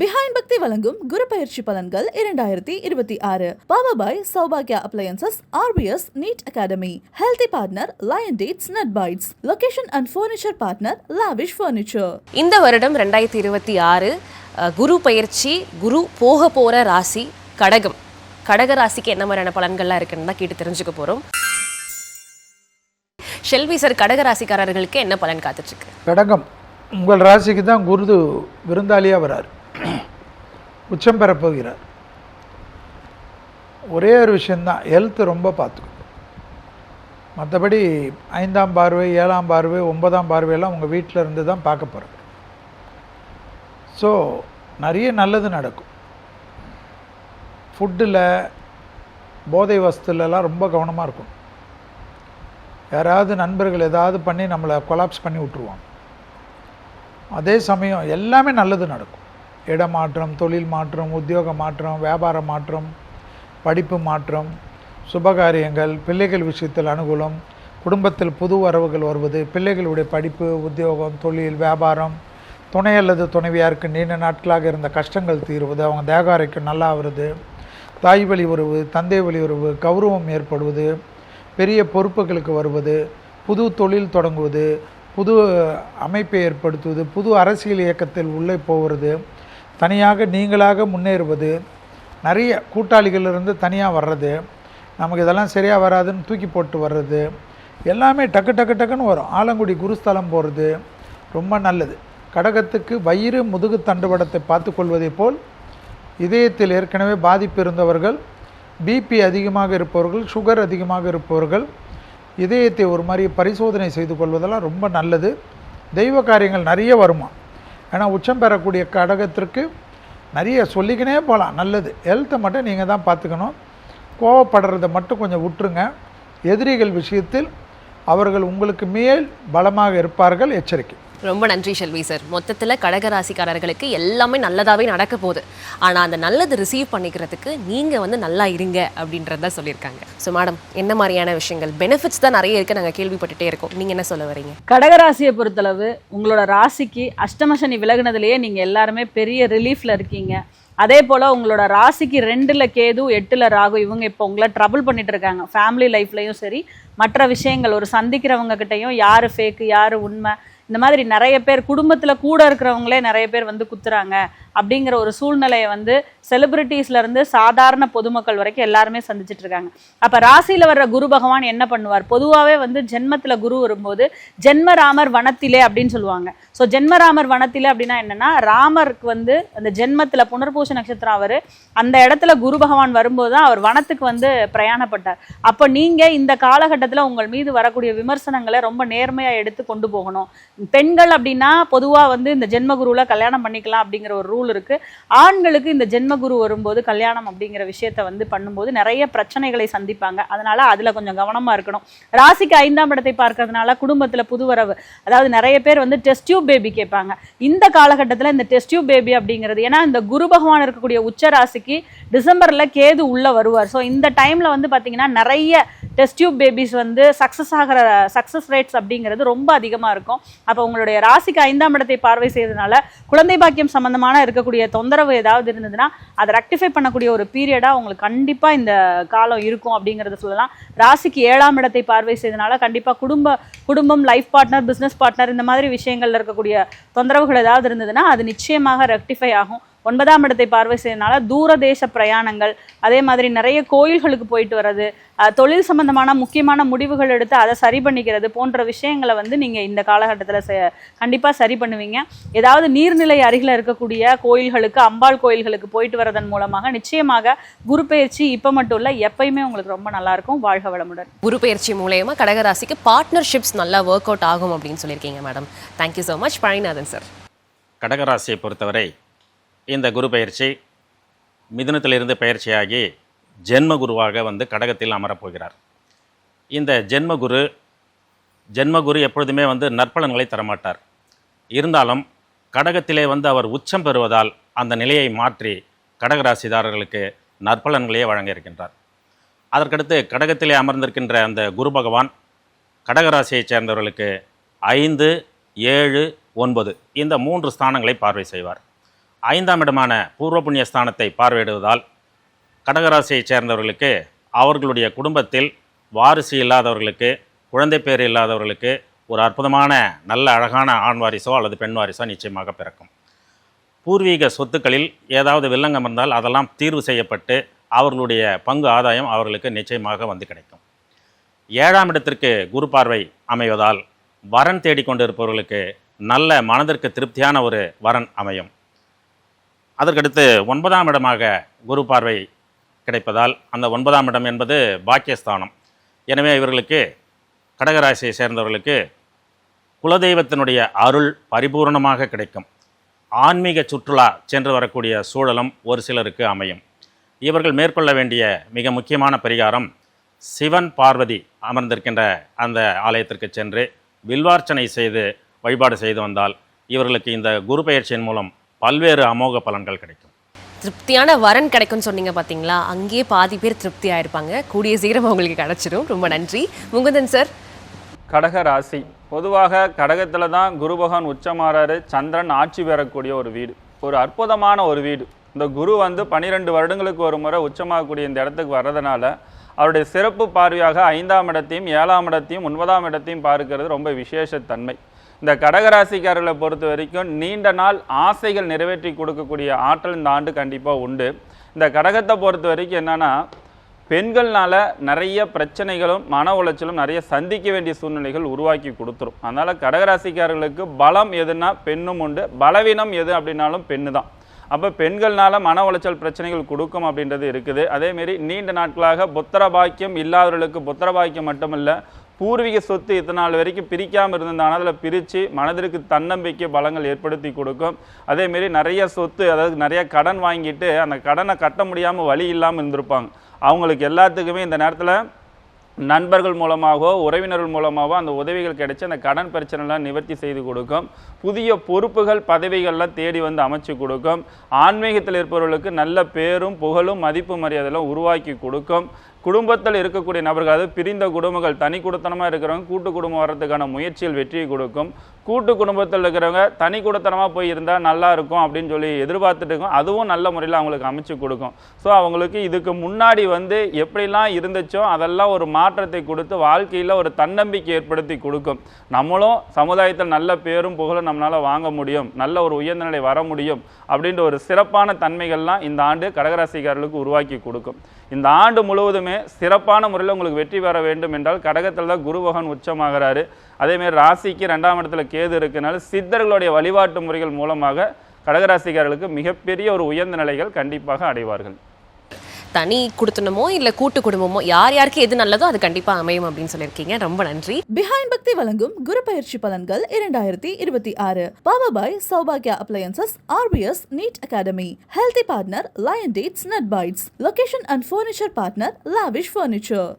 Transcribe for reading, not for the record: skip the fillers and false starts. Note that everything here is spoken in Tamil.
Behind Bhakti வழங்கும் குரு பயிற்சி பலன்கள் 2026 Powered by Saubhagya Appliances RBS NEET Academy Healthy Partner Lion Dates Nut Bites Location and Furniture Partner Lavish Furniture. இந்த வருடம் 2026 குரு பயிற்சி, குரு போக போற ராசி கடகம். கடக ராசிக்கு என்ன மாதிரியான பலன்கள்லாம் இருக்குன்னு தான் கேட்டு தெரிஞ்சுக்க போறோம். ஷெல்வி சார், கடக ராசிக்காரர்களுக்கு என்ன பலன் காத்துட்டு இருக்கு? கடகம் உங்கள் ராசிக்கு தான் குரு விருந்தாளியாக வரார், உச்சம் பெற போகிறார். ஒரே ஒரு விஷயந்தான், ஹெல்த் ரொம்ப பார்த்துக்கும். மற்றபடி 5ஆம் பார்வை, 7ஆம் பார்வை, 9ஆம் பார்வையெல்லாம் உங்கள் வீட்டில் இருந்து தான் பார்க்க போகிறோம். ஸோ நிறைய நல்லது நடக்கும். ஃபுட்டில், போதை வஸ்துலலாம் ரொம்ப கவனமாக இருக்கும். யாராவது நண்பர்கள் ஏதாவது பண்ணி நம்மளை கொலாப்ஸ் பண்ணி விட்ருவாங்க. அதே சமயம் எல்லாமே நல்லது நடக்கும். இடமாற்றம், தொழில் மாற்றம், உத்தியோக மாற்றம், வியாபார மாற்றம், படிப்பு மாற்றம், சுபகாரியங்கள், பிள்ளைகள் விஷயத்தில் அனுகூலம், குடும்பத்தில் புது வரவுகள் வருவது, பிள்ளைகளுடைய படிப்பு, உத்தியோகம், தொழில், வியாபாரம், துணை அல்லது துணைவியாருக்கு நீண்ட நாட்களாக இருந்த கஷ்டங்கள் தீர்வது, அவங்க தேக ஆரோக்கியம் நல்லா வருது, தாய் வழி உறவு, தந்தை வழி உறவு, கௌரவம் ஏற்படுவது, பெரிய பொறுப்புகளுக்கு வருவது, புது தொழில் தொடங்குவது, புது அமைப்பை ஏற்படுத்துவது, புது அரசியல் இயக்கத்தில் உள்ளே போகிறது, தனியாக நீங்களாக முன்னேறுவது, நிறைய கூட்டாளிகளிலிருந்து தனியாக வர்றது, நமக்கு இதெல்லாம் சரியாக வராதுன்னு தூக்கி போட்டு வர்றது, எல்லாமே டக்கு டக்கு டக்குன்னு வரும். ஆலங்குடி குருஸ்தலம் போகிறது ரொம்ப நல்லது. கடகத்துக்கு வயிறு, முதுகு தண்டுவடத்தை பார்த்து கொள்வதை போல் இதயத்தில் ஏற்கனவே பாதிப்பு இருந்தவர்கள், பிபி அதிகமாக இருப்பவர்கள், சுகர் அதிகமாக இருப்பவர்கள் இதயத்தை ஒரு மாதிரி பரிசோதனை செய்து கொள்வதெல்லாம் ரொம்ப நல்லது. தெய்வ காரியங்கள் நிறைய வருமா. ஏன்னா உச்சம் பெறக்கூடிய கடகத்திற்கு நிறைய சொல்லிக்கினே போகலாம், நல்லது. ஹெல்த்தை மட்டும் நீங்கள் தான் பார்த்துக்கணும். கோவப்படுறதை மட்டும் கொஞ்சம் விட்டுருங்க. எதிரிகள் விஷயத்தில் அவர்கள் உங்களுக்கு மேல் பலமாக இருப்பார்கள், எச்சரிக்கை. ரொம்ப நன்றி ஷெல்வி சார். மொத்தத்தில் கடக ராசிக்காரர்களுக்கு எல்லாமே நல்லதாகவே நடக்க போகுது. ஆனால் அந்த நல்லது ரிசீவ் பண்ணிக்கிறதுக்கு நீங்கள் நல்லா இருங்க அப்படின்றத சொல்லியிருக்காங்க. ஸோ மேடம், என்ன மாதிரியான விஷயங்கள், பெனிஃபிட்ஸ் தான் நிறைய இருக்குது, நாங்கள் கேள்விப்பட்டுட்டே இருக்கோம். நீங்கள் என்ன சொல்ல வரீங்க? கடகராசியை பொறுத்தளவு உங்களோட ராசிக்கு அஷ்டமசனி விலகுனதுலேயே நீங்கள் எல்லாருமே பெரிய ரிலீஃபில் இருக்கீங்க. அதே போல் உங்களோட ராசிக்கு 2ல் கேது, 8ல் ராகு, இவங்க இப்போ உங்களை ட்ரபிள் பண்ணிட்டு இருக்காங்க. ஃபேமிலி லைஃப்லையும் சரி, மற்ற விஷயங்கள், ஒரு சந்திக்கிறவங்க கிட்டையும் யார் ஃபேக்கு யார் உண்மை, இந்த மாதிரி நிறைய பேர் குடும்பத்தில் கூட இருக்கிறவங்களே நிறைய பேர் குத்துறாங்க அப்படிங்கிற ஒரு சூழ்நிலையை செலிபிரிட்டிஸ்லேருந்து சாதாரண பொதுமக்கள் வரைக்கும் எல்லாருமே சந்திச்சுட்டு இருக்காங்க. அப்போ ராசியில் வர்ற குரு பகவான் என்ன பண்ணுவார்? பொதுவாகவே ஜென்மத்தில் குரு வரும்போது ஜென்மராமர் வனத்திலே அப்படின்னு சொல்லுவாங்க. ஸோ ஜென்மராமர் வனத்திலே அப்படின்னா என்னென்னா, ராமருக்கு அந்த ஜென்மத்தில் புனர்பூச நட்சத்திரம் அவர் அந்த இடத்துல குரு பகவான் வரும்போது தான் அவர் வனத்துக்கு பிரயாணப்பட்டார். அப்போ நீங்கள் இந்த காலகட்டத்தில் உங்கள் மீது வரக்கூடிய விமர்சனங்களை ரொம்ப நேர்மையாக எடுத்து கொண்டு போகணும். பெண்கள் அப்படின்னா பொதுவாக இந்த ஜென்மகுருவில் கல்யாணம் பண்ணிக்கலாம் அப்படிங்கிற ஒரு ரூல் இருக்குது. ஆண்களுக்கு இந்த ஜென்மகுரு வரும்போது கல்யாணம் அப்படிங்கிற விஷயத்தை பண்ணும்போது நிறைய பிரச்சனைகளை சந்திப்பாங்க. அதனால் அதில் கொஞ்சம் கவனமாக இருக்கணும். ராசிக்கு 5ஆம் இடத்தை பார்க்கறதுனால குடும்பத்தில் புதுவரவு, அதாவது நிறைய பேர் டெஸ்ட் டியூப் பேபி கேட்பாங்க. இந்த காலகட்டத்தில் இந்த டெஸ்ட் டியூப் பேபி அப்படிங்கிறது, ஏன்னா இந்த குரு பகவான் இருக்கக்கூடிய உச்ச ராசிக்கு டிசம்பரில் கேது உள்ளே வருவார். ஸோ இந்த டைமில் பார்த்தீங்கன்னா நிறைய test tube babies success rates அப்படிங்கிறது ரொம்ப அதிகமாக இருக்கும். அப்போ உங்களுடைய ராசிக்கு 5ஆம் இடத்தை பார்வை செய்வதனால குழந்தை பாக்கியம் சம்பந்தமான இருக்கக்கூடிய தொந்தரவு ஏதாவது இருந்ததுன்னா அதை ரெக்டிஃபை பண்ணக்கூடிய ஒரு பீரியடாக உங்களுக்கு கண்டிப்பாக இந்த காலம் இருக்கும் அப்படிங்கிறத சொல்லலாம். ராசிக்கு 7ஆம் இடத்தை பார்வை செய்வதனால கண்டிப்பாக குடும்பம், லைஃப் பார்ட்னர், பிஸ்னஸ் பார்ட்னர், இந்த மாதிரி விஷயங்கள்ல இருக்கக்கூடிய தொந்தரவுகள் ஏதாவது இருந்ததுன்னா அது நிச்சயமாக ரெக்டிஃபை ஆகும். 9ஆம் இடத்தை பார்வை செய்யறதுனால தூரதேச பிரயாணங்கள், அதே மாதிரி நிறைய கோயில்களுக்கு போயிட்டு வர்றது, தொழில் சம்பந்தமான முக்கியமான முடிவுகள் எடுத்து அதை சரி பண்ணிக்கிறது போன்ற விஷயங்களை நீங்கள் இந்த காலகட்டத்தில் கண்டிப்பாக சரி பண்ணுவீங்க. ஏதாவது நீர்நிலை அருகில் இருக்கக்கூடிய கோயில்களுக்கு, அம்பாள் கோயில்களுக்கு போயிட்டு வரதன் மூலமாக நிச்சயமாக குரு பயிற்சி இப்போ மட்டும் இல்லை, எப்பயுமே உங்களுக்கு ரொம்ப நல்லாயிருக்கும். வாழ்க வளமுடன். குரு பயிற்சி மூலயமா கடகராசிக்கு பார்ட்னர்ஷிப்ஸ் நல்லா ஒர்க் அவுட் ஆகும் அப்படின்னு சொல்லியிருக்கீங்க madam. Thank you so much Palaninathan sir. கடகராசியை பொறுத்தவரை இந்த குரு பயிற்சி மிதுனத்திலிருந்து பயிற்சியாகி ஜென்மகுருவாக கடகத்தில் அமரப்போகிறார். இந்த ஜென்மகுரு எப்பொழுதுமே நற்பலன்களை தரமாட்டார். இருந்தாலும் கடகத்திலே அவர் உச்சம் பெறுவதால் அந்த நிலையை மாற்றி கடகராசிதாரர்களுக்கு நற்பலன்களையே வழங்க இருக்கின்றார். அதற்கடுத்து கடகத்திலே அமர்ந்திருக்கின்ற அந்த குரு பகவான் கடகராசியைச் சேர்ந்தவர்களுக்கு 5, 7, 9 இந்த 3 ஸ்தானங்களை பார்வை செய்வார். 5ஆம் இடமான பூர்வ புண்ணிய ஸ்தானத்தை பார்வையிடுவதால் கடகராசியைச் சேர்ந்தவர்களுக்கு அவர்களுடைய குடும்பத்தில் வாரிசு இல்லாதவர்களுக்கு, குழந்தை பேர் இல்லாதவர்களுக்கு ஒரு அற்புதமான நல்ல அழகான ஆண் வாரிசோ அல்லது பெண் வாரிசோ நிச்சயமாக பிறக்கும். பூர்வீக சொத்துக்களில் ஏதாவது வில்லங்கம் இருந்தால் அதெல்லாம் தீர்வு செய்யப்பட்டு அவர்களுடைய பங்கு ஆதாயம் அவர்களுக்கு நிச்சயமாக வந்து கிடைக்கும். 7ஆம் இடத்திற்கு குரு பார்வை அமைவதால் வரன் தேடிக்கொண்டிருப்பவர்களுக்கு நல்ல மனதிற்கு திருப்தியான ஒரு வரன் அமையும். அதற்கடுத்து 9ஆம் இடமாக குரு பார்வை கிடைப்பதால் அந்த 9ஆம் இடம் என்பது பாக்கியஸ்தானம். எனவே இவர்களுக்கு, கடகராசியை சேர்ந்தவர்களுக்கு குலதெய்வத்தினுடைய அருள் பரிபூர்ணமாக கிடைக்கும். ஆன்மீக சுற்றுலா சென்று வரக்கூடிய சூழலும் ஒரு சிலருக்கு அமையும். இவர்கள் மேற்கொள்ள வேண்டிய மிக முக்கியமான பரிகாரம், சிவன் பார்வதி அமர்ந்திருக்கின்ற அந்த ஆலயத்திற்கு சென்று வில்வார்ச்சனை செய்து வழிபாடு செய்து வந்தால் இவர்களுக்கு இந்த குரு பெயர்ச்சியின் மூலம் பல்வேறு அமோக பலன்கள் கிடைக்கும். திருப்தியான வரன் கிடைக்கும்னு சொன்னீங்க பார்த்தீங்களா, அங்கேயே பாதி பேர் திருப்தி ஆயிருப்பாங்க. கூடிய சீக்கிரம் அவங்களுக்கு கிடைச்சிடும். ரொம்ப நன்றி. முகுந்தன் சார். கடக ராசி பொதுவாக கடகத்தில் தான் குரு பகவான் உச்சமாறாரு, சந்திரன் ஆட்சி பெறக்கூடிய ஒரு வீடு, ஒரு அற்புதமான ஒரு வீடு. இந்த குரு 12 வருடங்களுக்கு ஒரு முறை உச்சமாகக்கூடிய இந்த இடத்துக்கு வர்றதுனால அவருடைய சிறப்பு பார்வையாக 5ஆம் இடத்தையும் 7ஆம் இடத்தையும் 9ஆம் இடத்தையும் பார்க்கிறது ரொம்ப விசேஷத்தன்மை. இந்த கடகராசிக்காரர்களை பொறுத்த வரைக்கும் நீண்ட நாள் ஆசைகள் நிறைவேற்றி கொடுக்கக்கூடிய ஆற்றல் இந்த ஆண்டு கண்டிப்பாக உண்டு. இந்த கடகத்தை பொறுத்த வரைக்கும் என்னென்னா, பெண்கள்னால நிறைய பிரச்சனைகளும் மன உளைச்சலும் நிறைய சந்திக்க வேண்டிய சூழ்நிலைகள் உருவாக்கி கொடுத்துரும். அதனால் கடகராசிக்காரர்களுக்கு பலம் எதுனா பெண்ணும் உண்டு, பலவீனம் எது அப்படின்னாலும் பெண்ணு தான். அப்போ பெண்கள்னால மன உளைச்சல் பிரச்சனைகள் கொடுக்கும் அப்படின்றது இருக்குது. அதேமாரி நீண்ட நாட்களாக புத்திர பாக்கியம் இல்லாதவர்களுக்கு புத்திர பாக்கியம் மட்டுமல்ல, பூர்வீக சொத்து இத்தனை நாள் வரைக்கும் பிரிக்காமல் இருந்திருந்தாங்கன்னா அதில் பிரித்து மனதிற்கு தன்னம்பிக்கை பலங்கள் ஏற்படுத்தி கொடுக்கும். அதேமாரி நிறைய சொத்து, அதாவது நிறைய கடன் வாங்கிட்டு அந்த கடனை கட்ட முடியாமல் வழி இல்லாமல் இருந்திருப்பாங்க. அவங்களுக்கு எல்லாத்துக்குமே இந்த நேரத்தில் நண்பர்கள் மூலமாகவோ உறவினர்கள் மூலமாகவோ அந்த உதவிகள் கிடைச்சி அந்த கடன் பிரச்சனைலாம் நிவர்த்தி செய்து கொடுக்கும். புதிய பொறுப்புகள் பதவிகள்லாம் தேடி வந்து அமைச்சு கொடுக்கும். ஆன்மீகத்தில் இருப்பவர்களுக்கு நல்ல பேரும் புகழும் மதிப்பு மரியாதையெல்லாம் உருவாக்கி கொடுக்கும். குடும்பத்தில் இருக்கக்கூடிய நபர்கள், அதாவது பிரிந்த குடும்பங்கள், தனி குடுத்தனமாக இருக்கிறவங்க கூட்டு குடும்பம் வர்றதுக்கான முயற்சிகள் வெற்றியை கொடுக்கும். கூட்டு குடும்பத்தில் இருக்கிறவங்க தனி குடுத்தனமாக போய் இருந்தால் நல்லா இருக்கும் அப்படின்னு சொல்லி எதிர்பார்த்துட்டு இருக்கோம், அதுவும் நல்ல முறையில் அவங்களுக்கு அமைச்சு கொடுக்கும். ஸோ அவங்களுக்கு இதுக்கு முன்னாடி எப்படிலாம் இருந்துச்சோ அதெல்லாம் ஒரு மாற்றத்தை கொடுத்து வாழ்க்கையில் ஒரு தன்னம்பிக்கை ஏற்படுத்தி கொடுக்கும். நம்மளும் சமுதாயத்தில் நல்ல பேரும் புகழும் நம்மளால் வாங்க முடியும், நல்ல ஒரு உயர்ந்த நிலை வர முடியும் அப்படின்ற ஒரு சிறப்பான தன்மைகள்லாம் இந்த ஆண்டு கடகராசிக்காரர்களுக்கு உருவாக்கி கொடுக்கும். இந்த ஆண்டு முழுவதுமே சிறப்பான முறையில் உங்களுக்கு வெற்றி பெற வேண்டும் என்றால் கடகத்தில் தான் குரு பகவான் உச்சமாகிறாரு. அதேமாதிரி ராசிக்கு 2ஆம் இடத்துல கேது இருக்கனால சித்தர்களுடைய வழிபாட்டு முறைகள் மூலமாக கடகராசிக்காரர்களுக்கு மிகப்பெரிய ஒரு உயர்ந்த நிலைகள் கண்டிப்பாக அடைவார்கள். தனி குடுத்தனமோ இல்ல கூட்டு குடும்பமோ யாருக்கு எது நல்லதோ அது கண்டிப்பா அமையும் அப்படின்னு சொல்லியிருக்கீங்க. ரொம்ப நன்றி. பிஹைண்ட் பக்தி வழங்கும் குரு பயிற்சி பலன்கள் 2026 பவர் பை சௌபாக்யா appliances, RBS NEET academy, healthy partner lion dates nut bites, location and furniture partner lavish furniture.